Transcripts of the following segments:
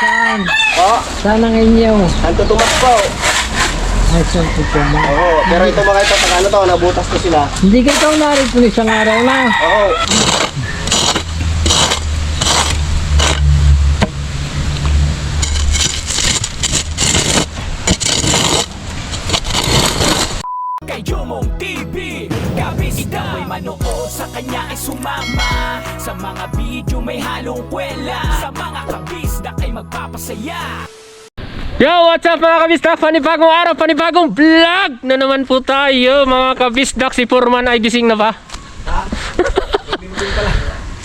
Saan? Oh, Saan ang inyo? Santo Tomas po. Ay, saan po po na? Oo, pero ito mga ito, pag ano to, nabutas to sila. Hindi ka ito narito ng isang araw na. Oo. Kay Jomong TV, kabis ikaw ay manood, sa kanya ay sumama. Sa mga video may halong kwela, sa mga kabisdak ay magpapasaya. Yo, what's up mga kabisdak? Panibagong araw, panibagong vlog na naman po tayo mga kabisdak. Si Foreman ay gising na ba?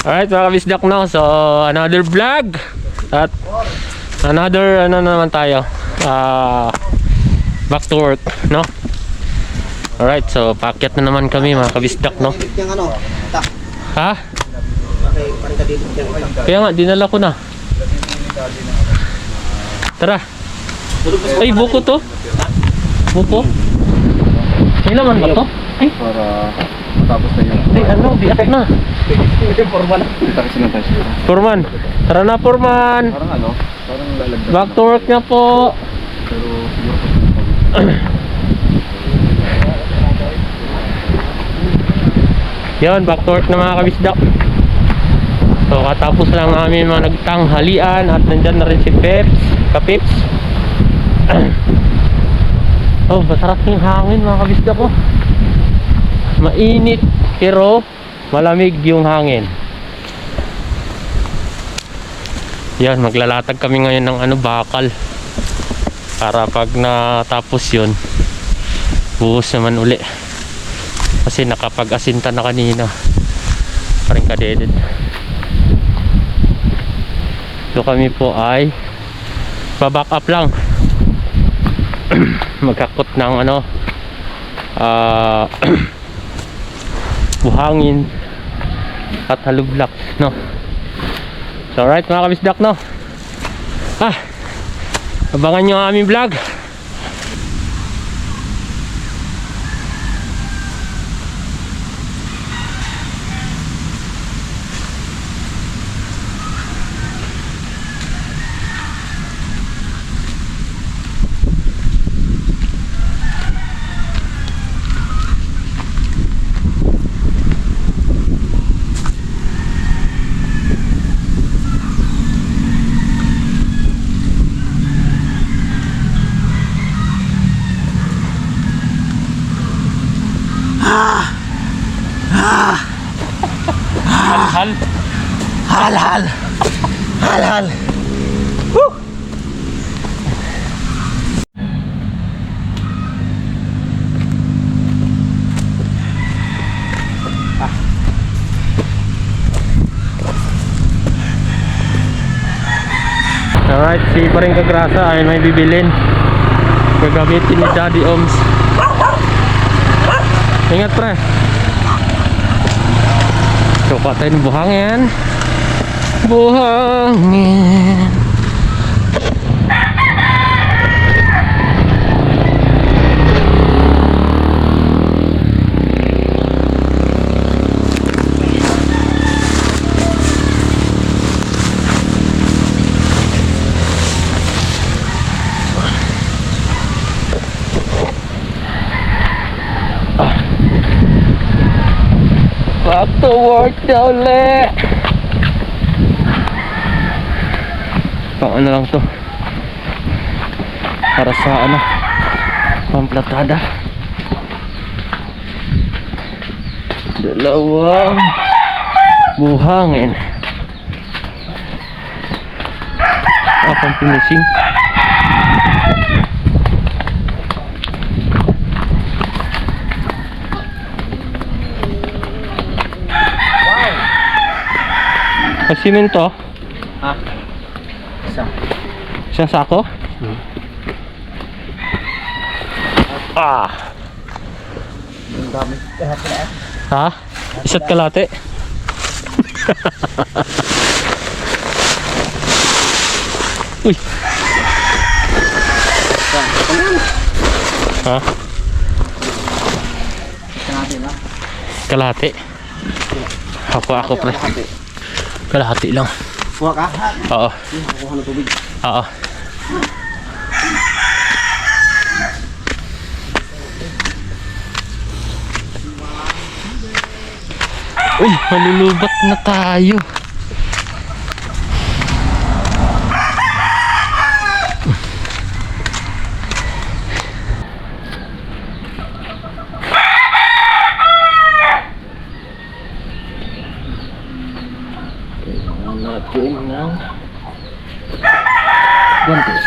Alright mga kabisdak, no? So another vlog at another ano naman tayo, back to work, no? Alright, so paakyat na naman kami mga kabisdak, no? Yung ano, tak. Ha? Okay, parang kadidit yung itak. Kaya nga, dinala ko na. Tara. Ay, buko to. Buko. May laman ba to? Ay. Para matapos na yun. Ay, ano, biak na. Formal. Kita kasi ng tayo. Foreman. Tara na, Foreman. Parang ano, parang lalagdag. Back to work na po. Pero siguro Yan, back to work na mga kabisdak. So, katapos lang namin mga nagtanghalian at nandyan na rin si Peps, Kapips. Oh, masarap yung hangin mga kabisdak ko. Mainit pero malamig yung hangin. Yan, maglalatag kami ngayon ng ano, bakal. Para pag natapos yun, buhos naman uli. Kasi nakapag-asinta na kanina. Parang kadeded. So kami po ay baback up lang. Magkakot ng ano, buhangin at halublak, no? So alright mga kabisdak, no? Abangan nyo ang aming vlog. Hal. Hal. Hal. Woo! Alright, si Paring Kagrasa ay may bibilin. Gagamitin ni Daddy Oms. Ingat pre. So patayin ng buhangin. Buhangin. Back to work na ulit. Pang ano lang to, para sa ano, pamplatada. Dalawang buhangin. Pang finishing. Simento? Ha? Isa. Isang sako? Ang dami. Ha? Isa't kalate? Uy! Ha? Kalate? Ako pre. Kalahati lang. Kuha ka? Oo. Kuha ng tubig. Oo. Uy, malulubat na tayo. Natin ng guantes.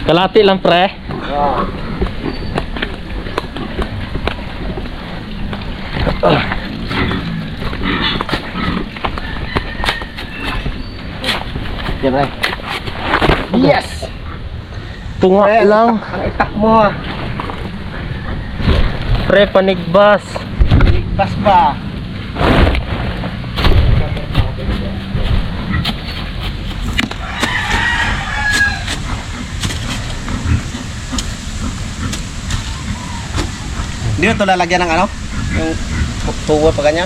Kalati lang pre. Yan pre. Yes! Tunga lang. Ang itak mo. Pre, panigbas. Bas pa. Hindi ito lalagyan ng ano? Yung tuwa pa ganyan?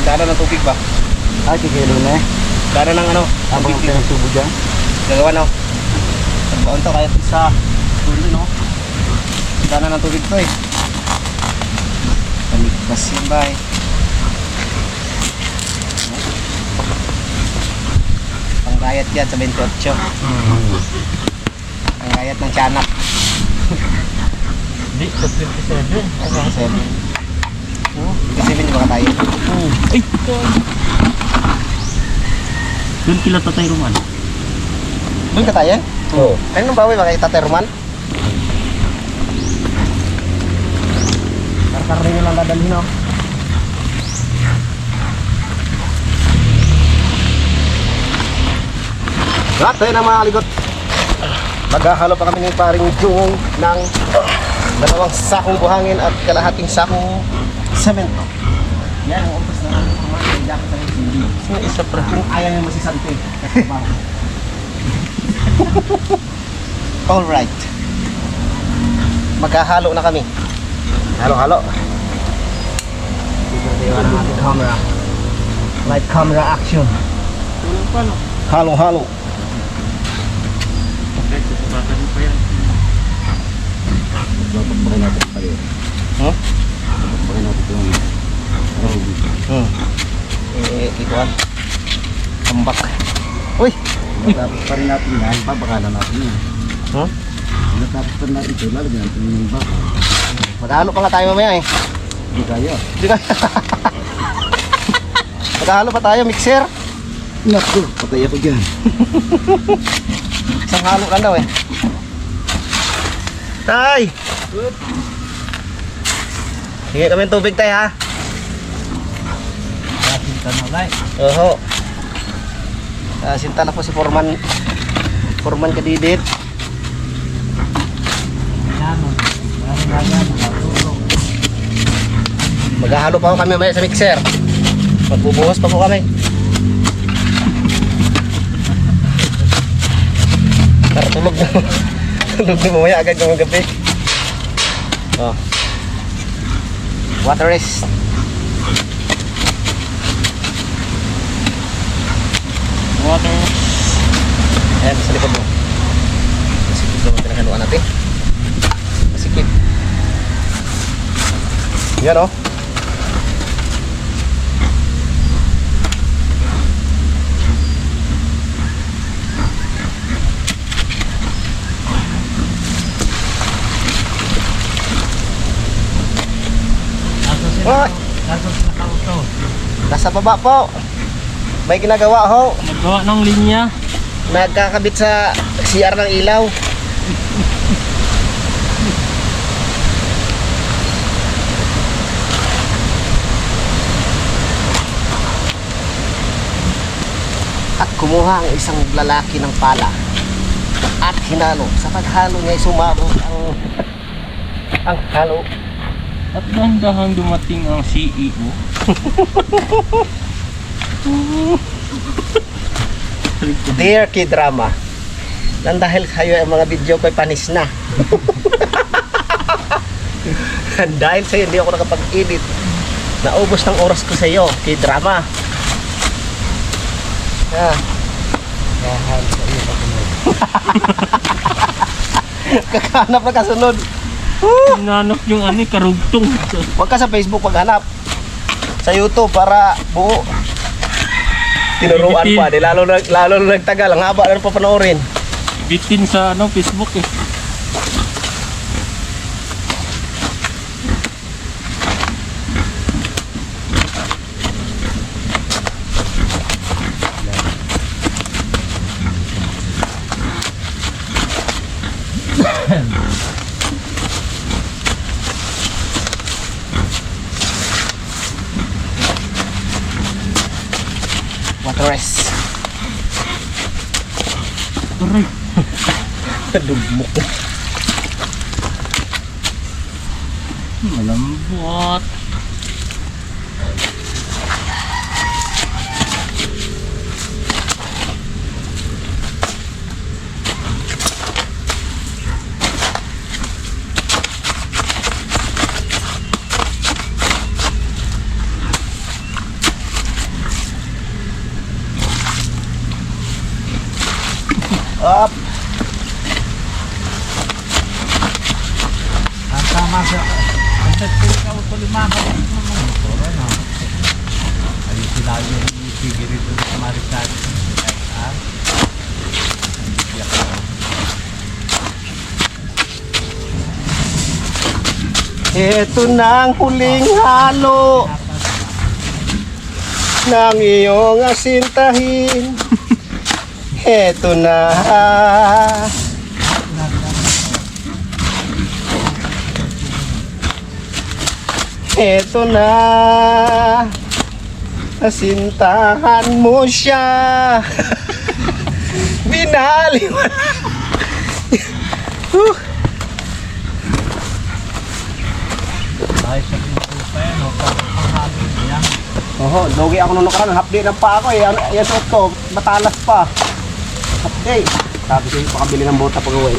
Dara ng tubig ba? Ay, kikilo na eh. Dara ng ano? Habang Tubig. pinagtubo dyan. Gagawa no? Pagbaon to kahit isa. Tuloy no? Dara ng tubig to eh. Paligpas yun ba eh. Panggayat yan sa 28. Panggayat ng tiyanak. Di, sa 27. Hanggang 7. Kasi 7 di ba tayo? Ay! Doon kila Tatay Roman. Doon ka tayo? Oo. Kaya nung bawi ba kay Tatay Roman? Karkar rin yung lang dadalhin no? Lahat tayo na mga ligot. Maghahalo pa kami ng paring jungong ng 2 sakong buhangin at kalahating sakong semento. Yan ang umpos na namin mga jacket sa hindi. Sino isa pre? Kung ayaw nyo masisante. Alright. Maghahalo na kami. Halo-halo. Camera. Light camera action. Halo-halo. Bakit natin pa rin? Huh? Bakit natin ito? Ikuan. Tambak. Uy! Matapos pa rin natin yan. Babakalan natin yan. Huh? Matapos pa rin natin ito. Lalagyan natin yung baka. Maghahalo pa nga tayo mamaya eh. Hindi kaya. Hindi ka. Maghahalo pa tayo, mixer. Naku, patay ako dyan. Isang halo lang daw eh. Tay! Hingi kami ng tubig tay ha. Kasinta na lang. Oho. Sinta na po si Foreman. Foreman Kadidit. Yan. Matulog. Maghahalo pa po kami mamaya sa mixer. Magbubuhos pa po kami. Para tulog na. Tulog na mamaya agad ng gabi. Oh. Water is. Water. Ayan, sa likod mo. Masikip naman pinaghaluan natin. Masikip. Yan o. Oh, Tapos nakauto. nasa baba po. May ginagawa ho. Nagawa ng linya. Nagkakabit sa CR ng ilaw. At kumuha ang isang lalaki ng pala at hinalo. Sa paghalo niya ay sumabog ang halo. At dahan-dahan dumating ang CEO. Dear K-Drama, nang dahil kayo ang mga video ko'y panis na. Dahil sa'yo hindi ako nakapag-edit. Naubos ng oras ko sa'yo, K-Drama. Kakahanap na kasunod. Nanok yung karugtong. Huwag ka sa Facebook maghanap. Sa YouTube para buo. Tinuruan pa, lalo na nagtagal, ang haba na papanoorin. Bitin sa Facebook eh. Wateres. Aray. Dugmok. Malambot. Up. Ang tama sa... Ang tatpil ka auto lima ka. Motor na. Ayun sila yung figure ito sa Marikat. Ito na ang huling halo ng iyong asintahin. Ito na. Ito na. Asintahan mo siya. Binali mo. Ay, sa pinto pa yan. Pang-hapin niya. Oho, dogi ako nung nakaraan. Half day lang pa ako eh. Yan sa to, matalas pa. Half day. Sabi ko, pakabili ng bota pag-uwi.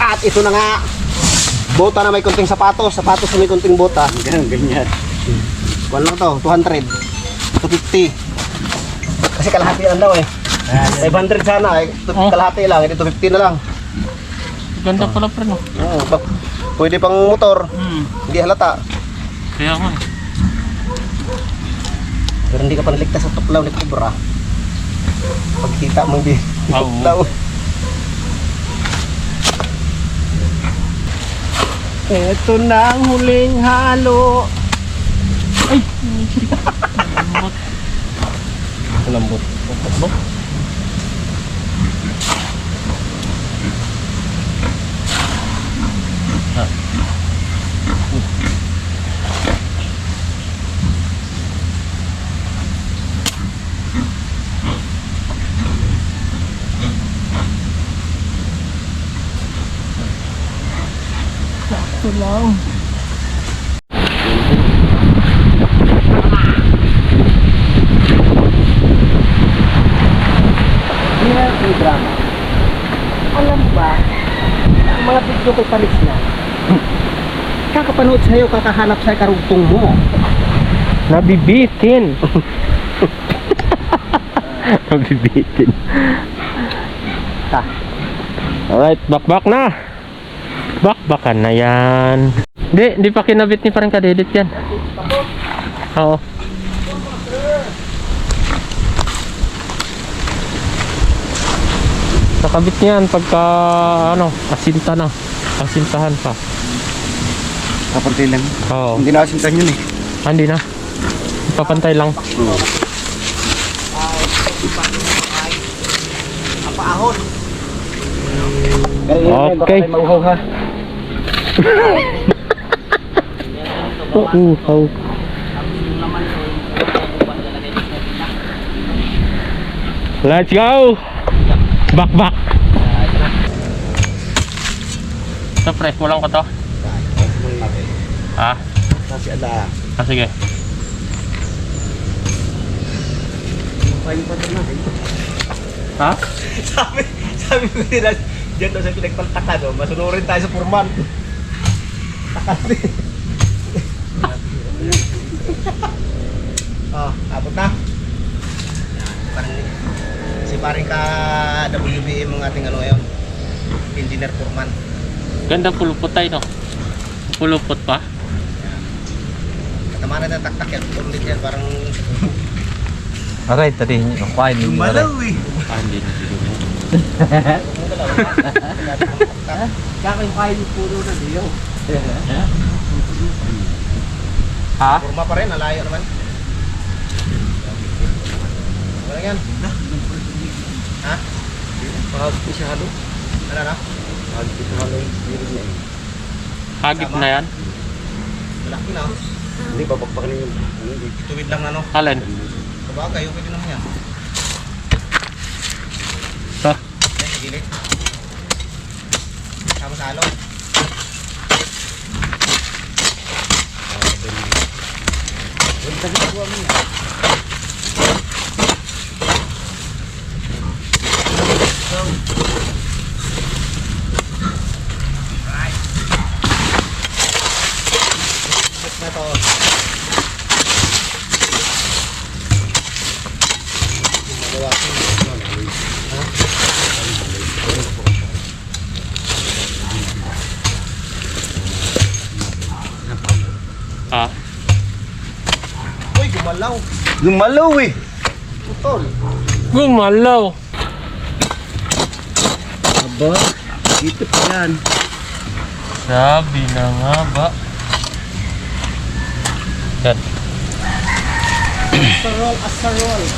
At ito na nga. Bota na may kunting sapatos. Sapatos na may kunting bota. Ganyan. Kuwan lang to, 200. 250. Kasi kalahati lang daw eh. 500 sana eh. Kalahati lang, ito 250 na lang. Ganda pala pre no. Pwede pang motor. Hindi halata. Kaya nga. Pero hindi ka pa naligtas sa tuklaw ni Cobra. Pagkita mo hindi tuklaw. Ito na ang huling halo. Ay! Lambot. Lambot. Ito lang. Dear K-Drama, alam ba, ang mga video ko'y palis na. Kakapanood sa'yo, kakahanap sa'yo karugtong mo. Nabibitin. Nabibitin. Ta. Alright, bakbak na. Bakbakan na yan. Hindi pa kinabit ni parang kadilit yan. Oo. Nakabit niyan pagka asinta na. Asintahan pa. Kapantay lang. Oo. Hindi na asintan yun eh. Hindi na. Papantay lang. Ang paahon. Okay. Mauhaw ha. Uhaw. Let's go! Back! Ito pre, kulang ko to. Ha? Kasi ala. Sige. Ha? Sabi ko nila, diyan daw sa pinagpaltakan, no? Masunurin tayo sa Purman. Takas din. Oh, abot na. Si paring ka WBM ang ating ano ngayon. Engineer Purman. Ganda pulupot tayo, no? Pulupot pa? Katama na taktak yan. Ulit yan, parang Aray, tadi kain yung malaw eh. Hindi na siguro. Kaka yung kain yung puno na diyo. Ha? Purma pa rin, alayo naman. Wala yan. Ha? Pag-pisado. Ano na? Pag-pisado yung spirit niya eh. Hagip na yan? Malaki na. Hindi, babakbakan yung Ituwid lang na no. Alin? Kabagay, okay din naman yan. Ito? Yan, sa gilid. Sama sa alon. Na to. Magawa ko. Ha? Uy, gumalaw. Lumalaw eh. Putol. Gumalaw! Aba, dito pa yan. Sabi na nga ba? Yan.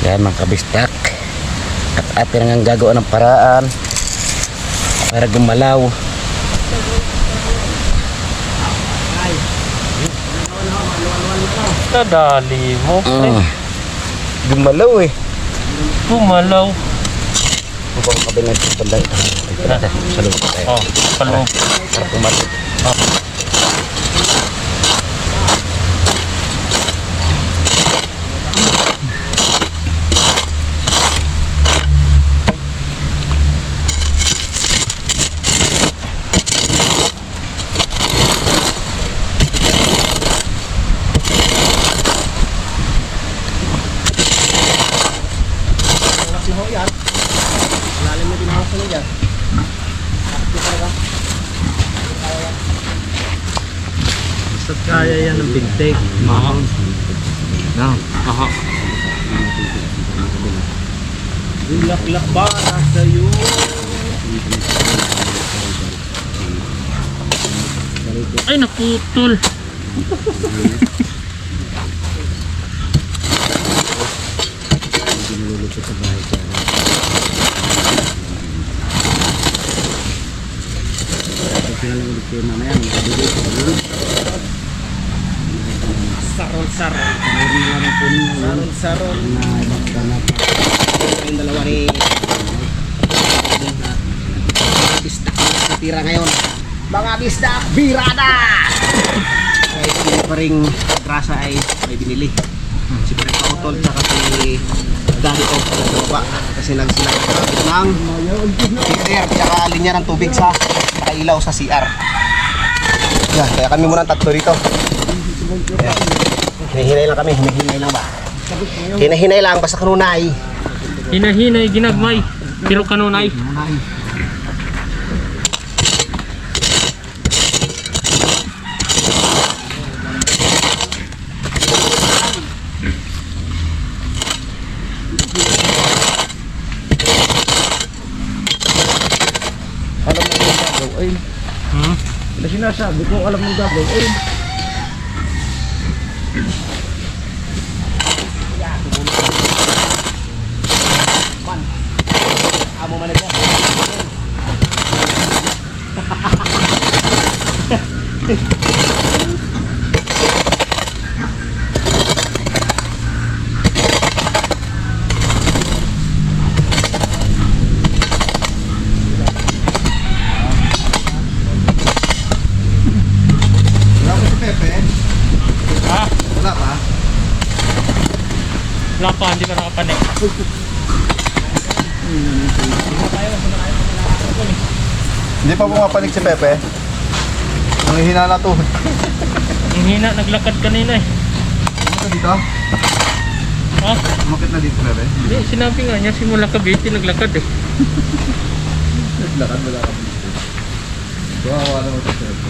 Yan mga kabistak. At atin ang gagawa ng paraan para gumalaw. Kadali mo. Gumalaw eh. Gumalaw. Upang kabinet sa banda ito. Sa loob tayo. Oh, paloob. Para pumalit. Lakas na ho yan. Lalim na din ako sa nila. Basta't kaya yan ng bintik. Aha. No. Aha. Yung laklak ba nasa iyo? Ay, naputol. Saron-saron. Saron-saron. Yung dalawa ni bisdak na tira ngayon. Mga bisdak, birada! Ay, si paring grasa ay may binili. Si paring pautol saka si Daddy Off sa baba. Kasi nagsilang kapit ng filter tsaka linya ng tubig sa ilaw sa CR. Yan, kaya kami muna tatlo dito. Yan. Hinahinay lang kami, hinahinay lang ba? Hinahinay lang, basta kanunay. Hinahinay, ginagmay. Pero kanunay. Alam mo yung gagawin. Hmm? Na sinasabi ko, alam mo yung gagawin. man. Amo man ito. Wala ko si Pepe. Ha? Wala pa. Wala pa, hindi pa nakapanik. Hindi pa pumapanig si Pepe. Ang hihina na tuhod. Ang hina, naglakad kanina eh. Umakit na dito? Ha? Umakit na dito, Pepe. Hindi, sinabi nga niya, simula Cavite, naglakad eh. Naglakad, wala ka dito. Kawawa naman si Pepe.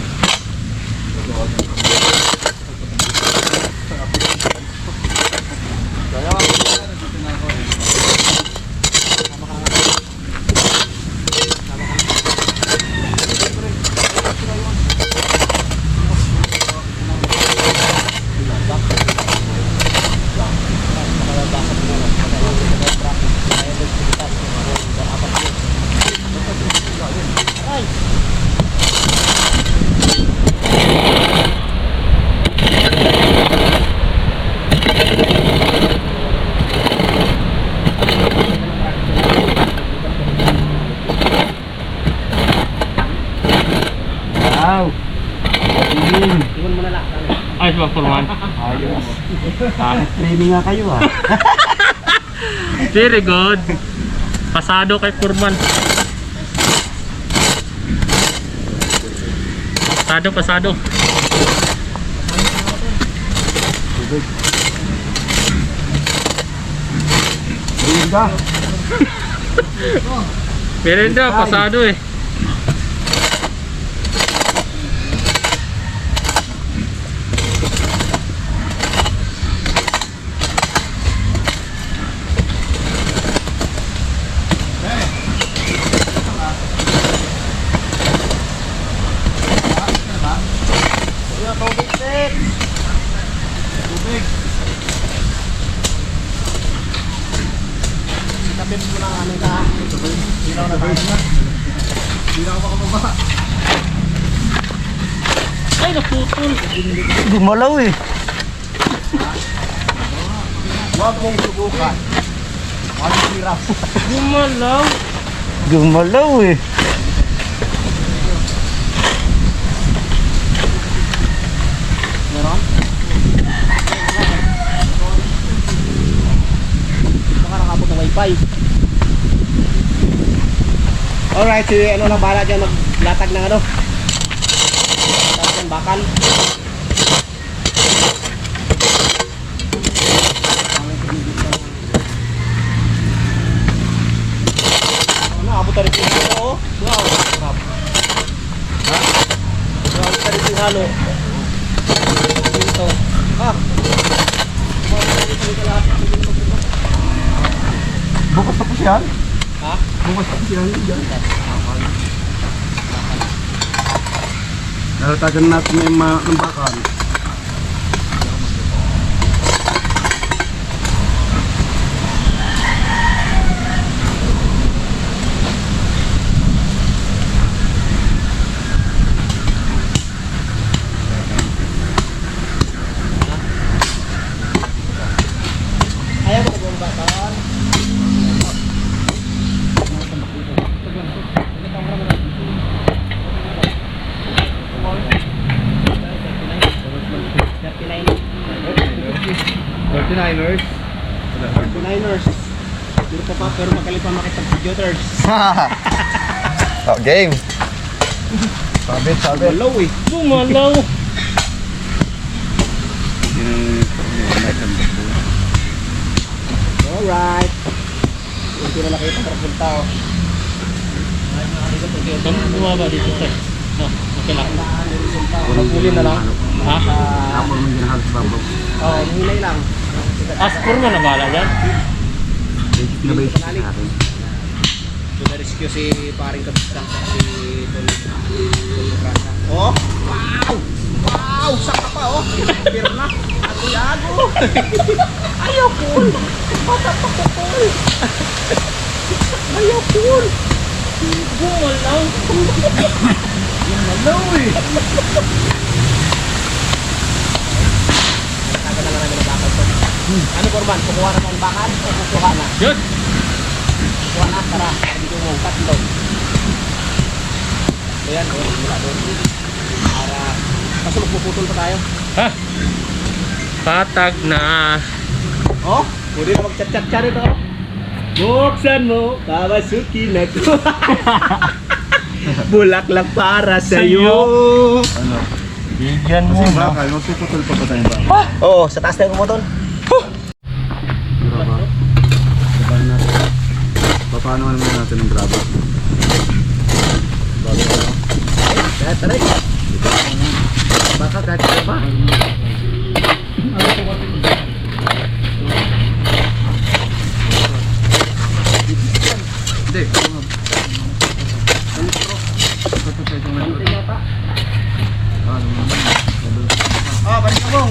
Wow! Iwan mo na lang. Ayos ba, Furman? Ayos. Ha? Training nga kayo ah. Very good. Pasado kay Furman. Pasado, pasado. Ayun ka. Merenda, pasado eh. Tapos mo na ano ka. Ilaw na tayo na. Hindi na ako makababa. Ay, naputol. Gumalaw eh. Huwag mong subukan. Huwag hirap. Gumalaw. Gumalaw eh. Meron? Baka nakapot ng wifi. Alright, si ano lang bala dyan maglatag ng ano. Tapos yung bakal. Ano, abot na rin yung halo oh. Wow, sarap. Ha? Abot na rin yung halo. Dito. Ha? Bukas tapos yan? Ha? Bukas tapos yan. Naratagan natin yung ng bakal. Ayaw mo kung bakal. Niners. 49ers. Dito pa pero magaling pa makipag-computers. Oh, game. Sabit, sabit. Hello eh. Gumalaw. Alright. Hindi na nakita para punta oh. Saan bumaba dito, sir? No, okay lang. Huli na lang. Ha? Ako naman ginahalos babaw. Oo, hinay lang. As Furman na bala dyan? Basic na basic natin. Pina-rescue si paring kapitang si Tol Rasa. Oh! Wow! Wow! Saka pa oh! Pirna! Atiago! Ayaw cool! Bata pa ko cool! Ayaw, cool. Bumalaw. Bumalaw eh. Ano Korban? Kukuha na ng bakal o kukuha na? Yun! Kukuha na, tara. Dito mo, tatlo. Ayan, mula doon. Para, kaso magpuputol pa tayo. Ha? Patag na. Oh, pwede na mag-chat-chat ito. Buksan mo, Kawasuki na ko. Bulaklak para sa'yo. Ano? Bigyan Kasi bakal, magpuputol pa ba tayo ba? Oo, sa taas na yung kumutol. Graba. Sabahin natin. Paano naman natin ng graba? Kahit taray. Baka kahit graba. Hindi. Ah, balik mo.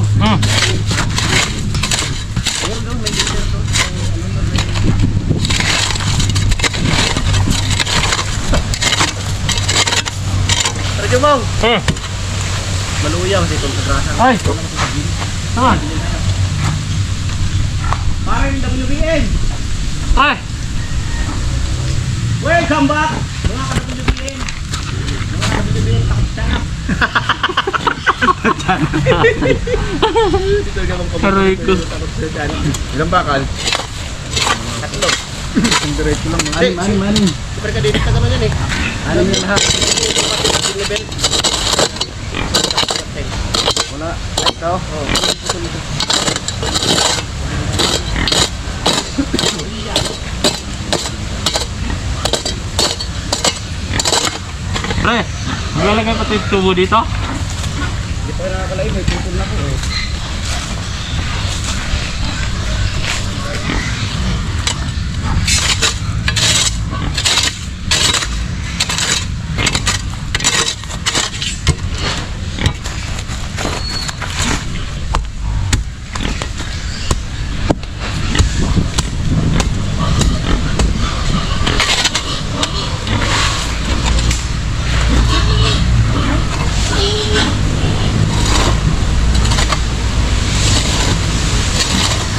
Radyo mong. Maluyaw kasi itong sagrasan. Ay! Saan? Parang WBN. Ay! Welcome back. Mga ka-WBN. Mga ka-WBN, takot siya. Aray ko. Ilang bakal? Tatlo. Ang diretso lang. Anim. Super ka dito na naman yan eh. Alam niyo lahat. Level. Wala. Ito. Pre, maglalagay pa yung tubo dito? Hindi pa rin nakakalain. May tutol na po.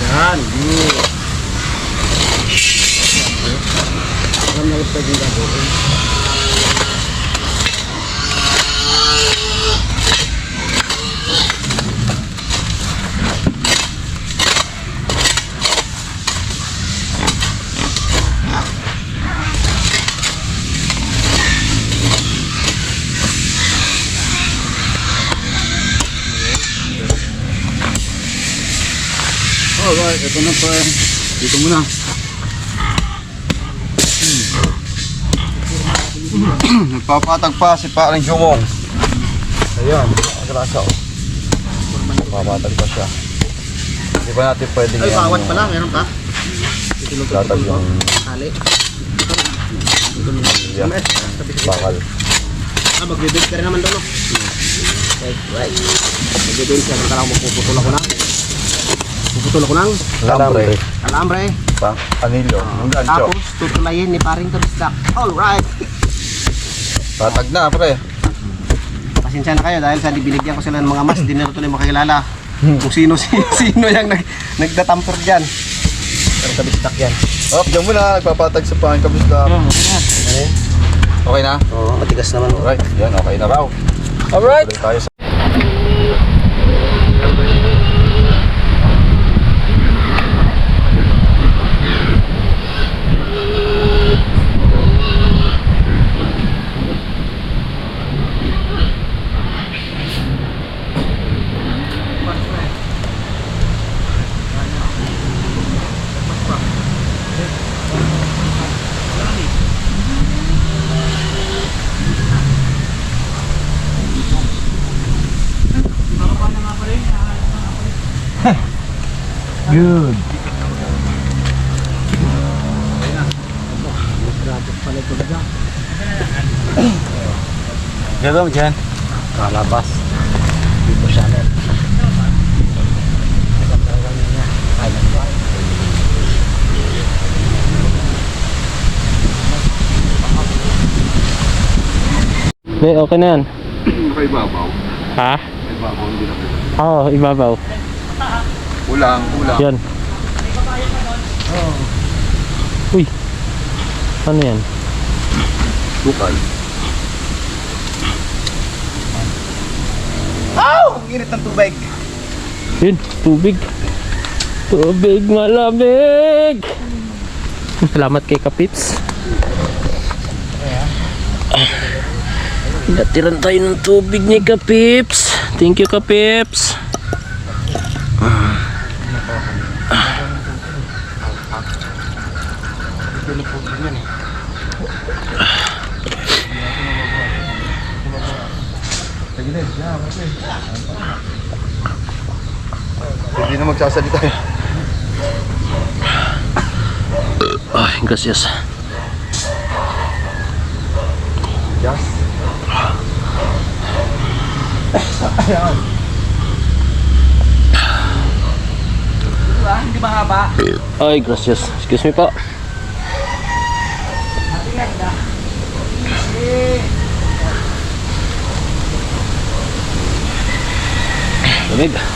Yan. Alam na gusto din gagawin. Alright, ito na pa. Dito muna. Nagpapatag pa si Paring Jumong. Ayan, agrasa o. Nagpapatag pa siya. Hindi ba natin pwede Ay, bawat pala. Meron pa. latag yung Hali. yeah, bakal. Ah, magbe-build ka rin naman doon, no? Right. Magbe-build ka. Kala ko magpuputol ako na. Puputol ako ng Lambre. alambre. Pang anilyo. Ang gancho. Tapos tutulayin ni paring kabistak. Alright. Tatag na, pre. Pasensya na kayo dahil sa binigyan ko sila ng mga mas, di na tuloy makakilala kung sino yung nagdatamper dyan. Pero kabistak yan. Oh, diyan muna. Nagpapatag sa pangin kabisda. Okay na? Oo, matigas naman. Alright, yan. Okay na raw. Alright! Tuloy tayo sa Good. Gano'n dyan. Kalabas. Dito siya na. Hindi, okay na yan. Nakaibabaw. Ha? Ibabaw, hindi na pwede. Oo, ibabaw. Ulang. Yan. Uy. Ano yan? Bukal. Ang init ng tubig. Yun, tubig. Tubig malamig. Salamat kay Kapips. Natiran tayo ng tubig ni Kapips. Thank you, Kapips. Hindi na magsasalita. Ay, gracias. Yes. Hindi mahaba. Ay, gracias. Excuse me po. Lamig.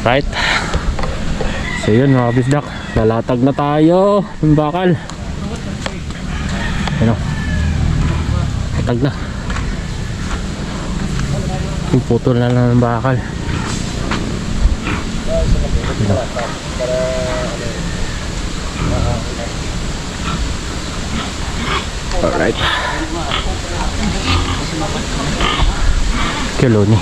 Right. So yun mga bisdak, lalatag na tayo ng bakal. Ano? Latag na. Yung putol na lang ng bakal. Ano? Alright. Kiloni.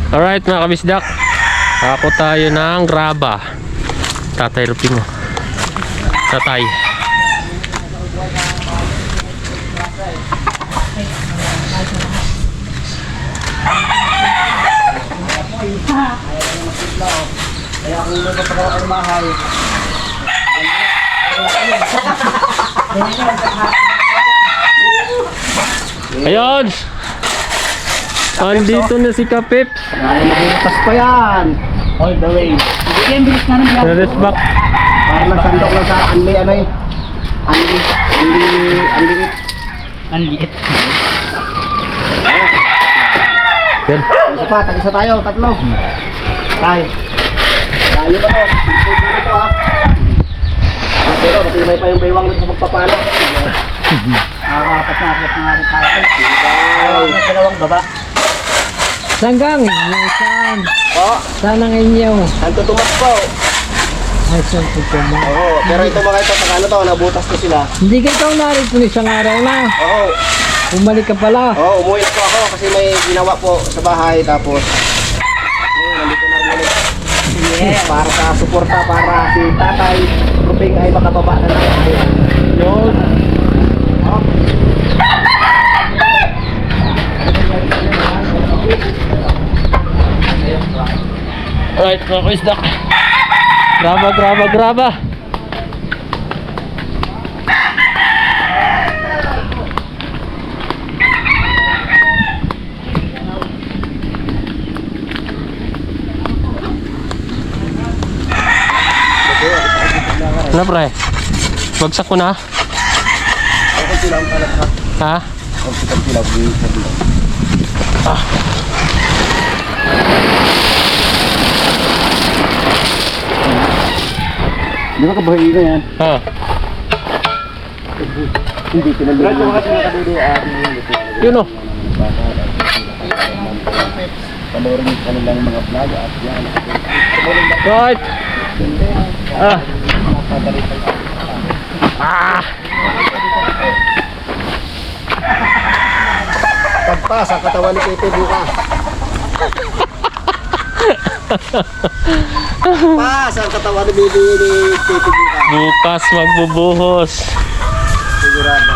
Alright mga kabisdak, ako tayo ng graba. Tatay Rupino. Tatay. Kaya kung may papagawa ng bahay, Ayun! Andito na si Kapips. ay mabutas pa yan. All the way. Rest back. Para lang sandok lang sa anli, ano eh. Anliit. Yan. Isa pa, tag-isa tayo, tatlo. Tayo. Tayo ba to? Dito to ha. Pero matibay pa yung baywang nito sa pagpapalo. Nakakapas na rin tayo. Ay, dalawang baba. Sanggang, yung saan? Oo, Saan ang inyo? santo tumas po. Ay, saan po po mo? Oo, pero ito mga ito, pag ano to, nabutas to sila. Hindi ka ikaw narito ni isang araw na. Oo, Bumalik ka pala. umuwi na po ako kasi may ginawa po sa bahay. Tapos, nandito na rin ulit. Para sa suporta, para si tatay, Ruping ay makababa na lang. Yun. Alright mga kabisdak. Graba, graba, graba. Ano pre? Bagsak ko na? Ako silang kalat ha. Ha? Ako silang Di ba kabahay na yan? Ha? Hindi, tinalagay. Right, mga sinakadili Yun o. Panorin yung kanilang mga vlog at yan. Right. Ah. Ah. Pagpas ang katawan ni Pepe bukas. Pas ang katawan ni Pepe bukas. Bukas magbubuhos. Sigurado.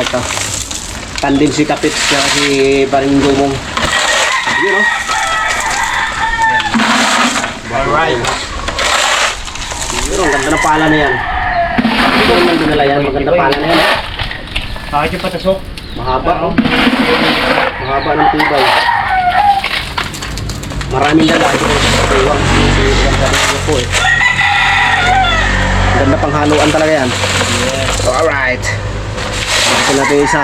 ito. Tandem si Kapit siya si paring Jumong. Yun o. Alright. Yun, ang ganda ng pala na yan. Ito naman dinala yan, maganda pala na yan. Bakit yung patasok? Mahaba oh. Mahaba ng tibay. Maraming lalaki ko sa tuwang. Ganda po eh. Ganda pang haluan talaga yan. Alright. Bakit natin yung isa.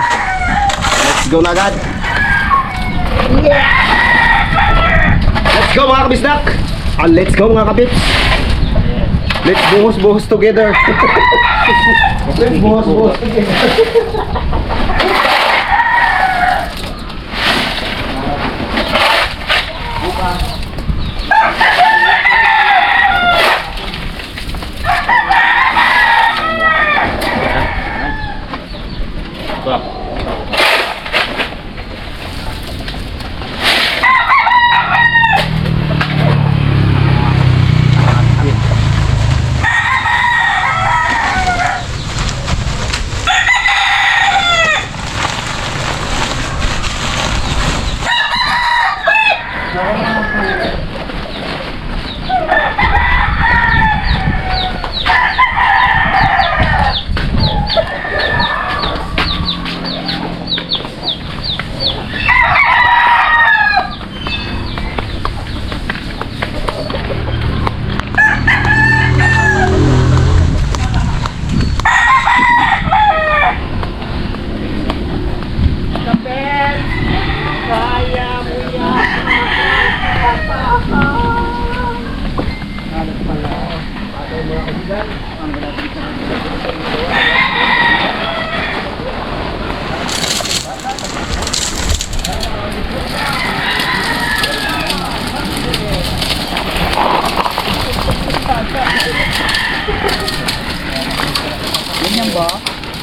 Let's go na agad. Let's go mga kabisdak. Let's go mga kabits. Let's buhos together. Let's buhos together.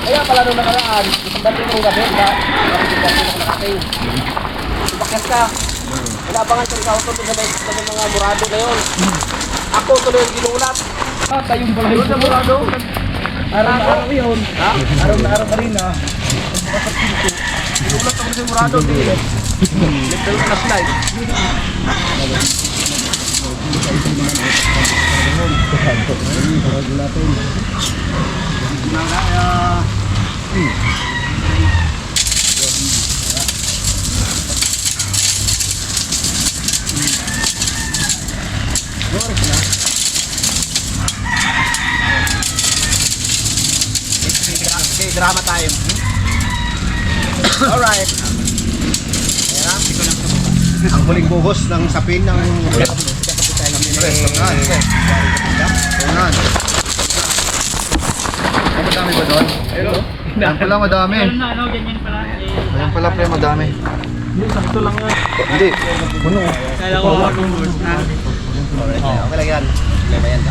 Kaya pala nung nakaraan, isang dating nung gabi, nakating. Subakyas ka. Inabangan ko ikaw ito sa mga murado na yun. Ako tuloy yung ginulat. Tayong balay. Doon sa murado. Araw-araw yun. Ha? Araw-araw pa rin ah. Ginulat ako sa murado. Nagdalo na slide. Okay, drama time. Alright. Ayan na. Ang huling buhos ng sapin ng Tunan. Madami ba doon? Yan pala madami. Yan pala pre madami. Sakto lang yan. Hindi. Puno. Kaya ko mabuhos na. Okay lang yan. Lema yan.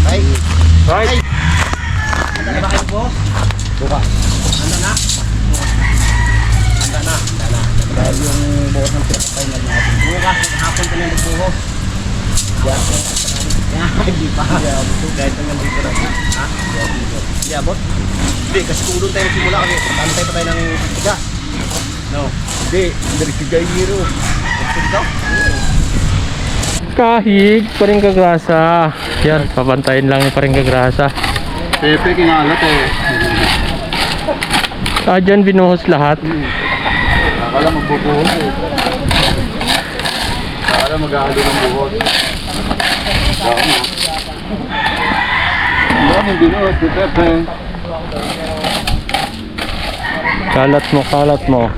Ay. Right. Handa na ba kayo boss? Bukas. Handa na? Handa na. Dahil yung buhos ng pinaka-final natin. Bukas, hapon ko na yung buhos. Yan. Hindi pa. Kahit naman dito na. Ha? Hindi abot? Hindi, kasi kung doon tayo simula kasi pantay pa tayo ng tiga. No. Hindi, dari tiga hero. Ito? Kahig pa rin kagrasa. Yan, papantayin lang ni pa rin kagrasa. Pepe, kinalat eh. Dyan binuhos lahat. Akala magbubuhos eh. Akala mag-aalo ng buhos. Ang daming binuhos, si Pepe. Kalat mo.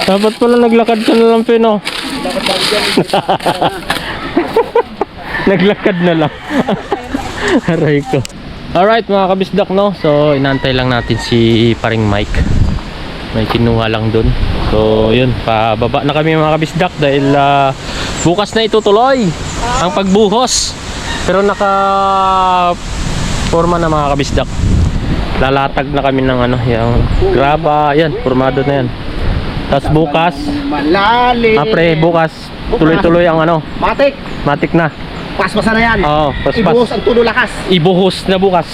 Dapat pala naglakad ka na lang, Pino. Naglakad na lang. Aray ko. Alright mga kabisdak, no? So inantay lang natin si paring Mike. May kinuha lang dun. So yun, pababa na kami mga kabisdak dahil bukas na itutuloy ang pagbuhos. Pero naka forma na mga kabisdak. Lalatag na kami ng ano, yung graba, yan, formado na yan. Tapos bukas, Malalim. pre, bukas, tuloy-tuloy ang ano, Matik. matik na. Paspasan na yan. Oo, Ibuhos paspas. ang tulo lakas. Ibuhos na bukas.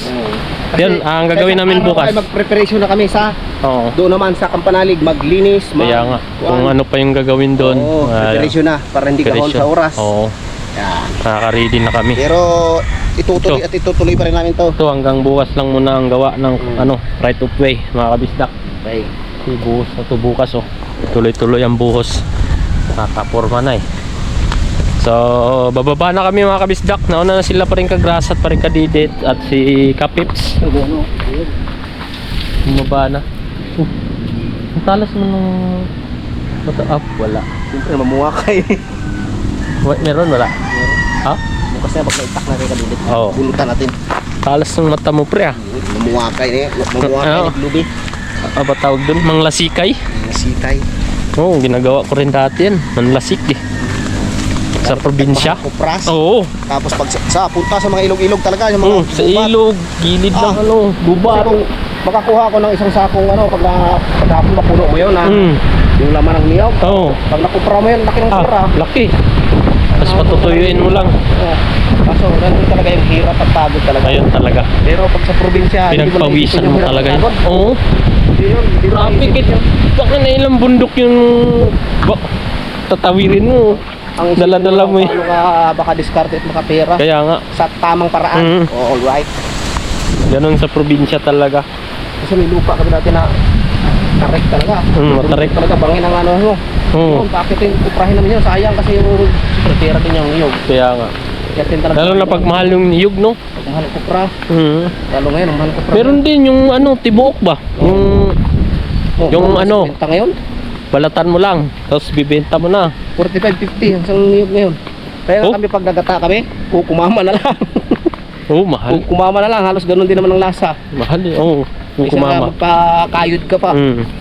Yan, ang gagawin namin bukas. Mag-preparation na kami sa Oo. doon naman sa Kampanalig, maglinis, Kaya nga, kung ano pa yung gagawin doon. Oo, preparation na para hindi gahon sa oras. Oo, Yan. nakaka-ready na kami. Pero itutuloy Ito. at itutuloy pa rin namin to. Ito, hanggang bukas lang muna ang gawa ng ano, right of way, mga kabisdak. Okay. Si buhos na to bukas, oh. Tuloy-tuloy ang buhos. Nakaporma na eh. So, bababa na kami mga kabisdak. Nauna na sila pa rin kagrasat, pa rin kadidit at si Kapips. Bumaba na. Ang talas mo nung photo up, wala. Siyempre mamuha kay. Meron, wala. Ha? Bukas na pag naitak na kay Kadidit. Oo. Bulutan natin. Talas ng mata mo pre ah. Mamuha kay mamuha kay Ano? Lubi. Ba tawag doon? Manglasikay? Sitay. Oo, ginagawa ko rin dati yan. Manlasik eh. Sa probinsya. Kupras. Oo. Tapos pag sa punta sa mga ilog-ilog talaga yung mga Sa ilog, gilid ng ano, gubat. Kung makakuha ko ng isang sakong ano pag hapon mapuno mo yun yung laman ng niyog. Oo. Pag nakupra mo yun, laki ng pera. Laki. Tapos patutuyuin mo lang. Kaso ganun talaga yung hirap at pagod talaga. Ayun talaga. Pero pag sa probinsya, Pinagpawisan mo talaga yun. Oo. Hindi Traffic eh. Baka na ilang bundok yung tatawirin mo. Ang Dala-dala mo eh. Paano ka baka diskarte at makapera Kaya nga, sa tamang paraan. Oh, alright. ganun sa probinsya talaga. Kasi may lupa kami dati na tarek talaga. Matarek. Talaga bangin ang ano mo. Oo. Bakit yung kuprahin naman yun? Sayang kasi yung pera din yung niyog. Kaya nga. Kaya din talaga. Lalo na pag mahal yung niyog, no? Mahal ang kupra. Lalo ngayon, ang mahal ang kupra. Meron din yung ano, tibuok ba? Yung ano, benta ngayon, balatan mo lang, tapos bibenta mo na. 45-50 ang isang niyog ngayon. Kaya Oh. kami pag nagata kami, kumama na lang. Oo, mahal. Kumama na lang, halos ganun din naman ang lasa. Mahal eh, oo. Kung Isa nga kumama. magpakayod ka pa.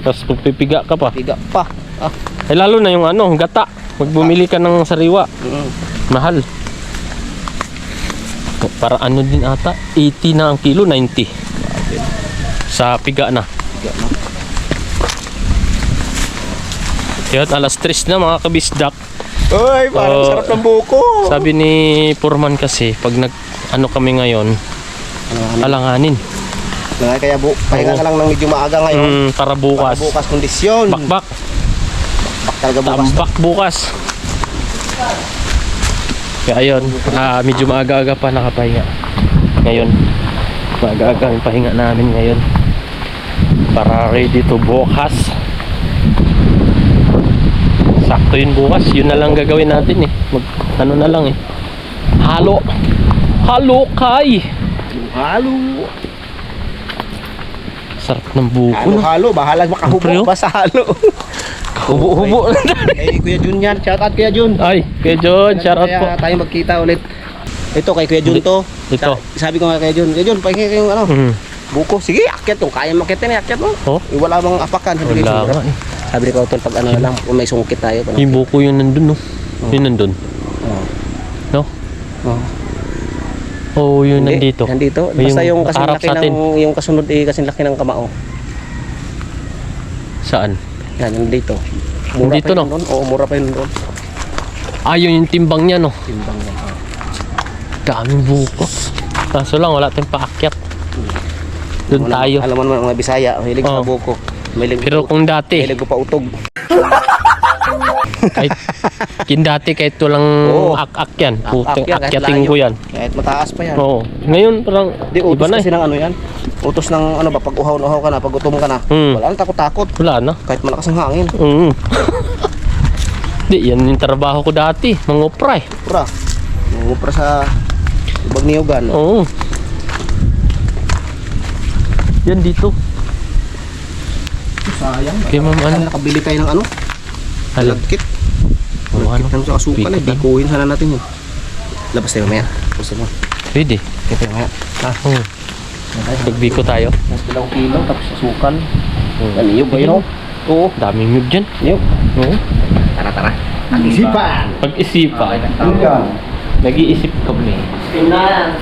Tapos magpipiga ka pa. Tiga pa. Eh lalo na yung ano, gata. Magbumili ka ng sariwa. Mahal. Para ano din ata, 80 na ang kilo, 90. Sa piga na. Tiga na. Yun, alas 3 na mga kabisdak. Uy, parang Oh. sarap ng buko. Sabi ni Purman kasi, pag nag ano kami ngayon, alanganin. Kaya pahinga ka lang ng medyo maaga ngayon. Para bukas. Para bukas kondisyon. Bakbak. Bak talaga bukas. Tambak bukas. Kaya ayun, medyo maaga-aga pa nakapahinga. Ngayon, maaga-aga yung pahinga namin ngayon. Para ready to bukas. Sakto yun bukas, yun na lang gagawin natin eh. Ano na lang eh. Halo. Halo kay. Halo. Sarap ng buko. Halo-halo, bahala makahubo Pre, oh. pa sa halo. Hubo-hubo. Kay Kuya Jun yan. Shout out Kuya Jun. Ay, kay John, shout out po. Kaya tayo magkita ulit. Ito kay Kuya Jun to. Ito. Sabi ko nga kay Jun, Kuya Jun, pahingi kayong ano, buko. Sige, akyat yung kaya makitin, akyat mo. Oh? Wala bang apakan. Sabi ko, Wala nga eh. sabi ko tol, pag ano na lang, kung may sungkit tayo. Yung buko yun nandun, no? Yun nandun. No? Oh, yun nandito. Nandito. Yung Basta yung kasing harap laki sa atin. yung kasunod kasing laki ng kamao. Saan? Yan, nandito. Nandito, pa yun no? doon. Oo, mura pa yun doon. Yun yung timbang niya, no? Timbang yan. Daming buko. Kaso lang, wala tayong paakyat. Doon tayo. Alam mo naman mga Bisaya, mahilig sa Oo. buko. Pero kung dati, Mahilig ko pa utog. kahit, dati kahit walang Oo. ak-ak yan. Putang Ak-ak yan, kahit akyating layo. ko yan. Kahit mataas pa yan. Oo. Ngayon, parang Di iba utos na kasi eh. ng ano yan. Utos ng ano ba, pag uhaw-uhaw ka na, pag gutom ka na. Wala nang takot-takot. Wala na. Kahit malakas ang hangin. Di, yan yung trabaho ko dati. Mangupra eh. Pura. Mangupra sa ibag niyogan. Oo. Yan dito. Sayang. Kaya ma'am, ano? Nakabili tayo ng ano? Alam. Lagkit. Oo, ano? Lagkit sa asukal eh. Bikutan. Bikuhin sana natin yun. Labas tayo mamaya. Gusto mo. Pwede. Kaya tayo mamaya. Oo. Nagbiko tayo. Mas 2 kilo tapos asukal. Niyog ba yun? Oo. Daming nyug dyan. Niyog. Oo. Tara. Isipan. Pag-isipan. Nag-iisip kami.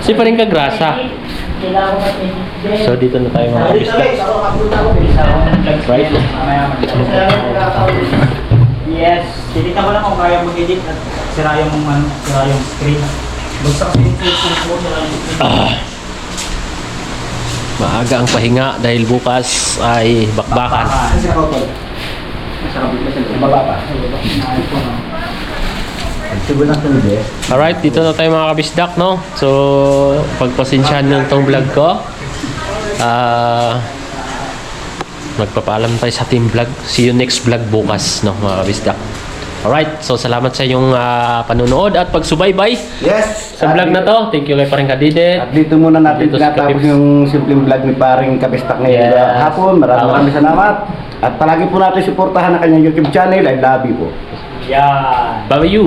Si pa rin kagrasa. So dito na tayo mga kabisdak. Right? Yes. Tinitan ko lang kung kaya mag-edit at sira yung screen. Basta kasi yung Facebook mo, sira yung screen. Maaga ang pahinga dahil bukas ay bakbakan. Alright, dito na tayo mga kabisdak, no? So, pagpasensyahan nyo itong vlog ko. Magpapaalam tayo sa team vlog. See you next vlog bukas, no, mga kabisdak. Alright, so salamat sa inyong panunood at pagsubaybay Yes! sa vlog na to. Thank you kay Paring Kadide. At dito muna natin Dito sa tinatapos Kabis. yung simpleng vlog ni Paring Kabistak ngayon Yes. hapon. Maraming Tama. salamat. At palagi po natin suportahan ang kanyang YouTube channel. I love you po. Yan. Bye-bye you.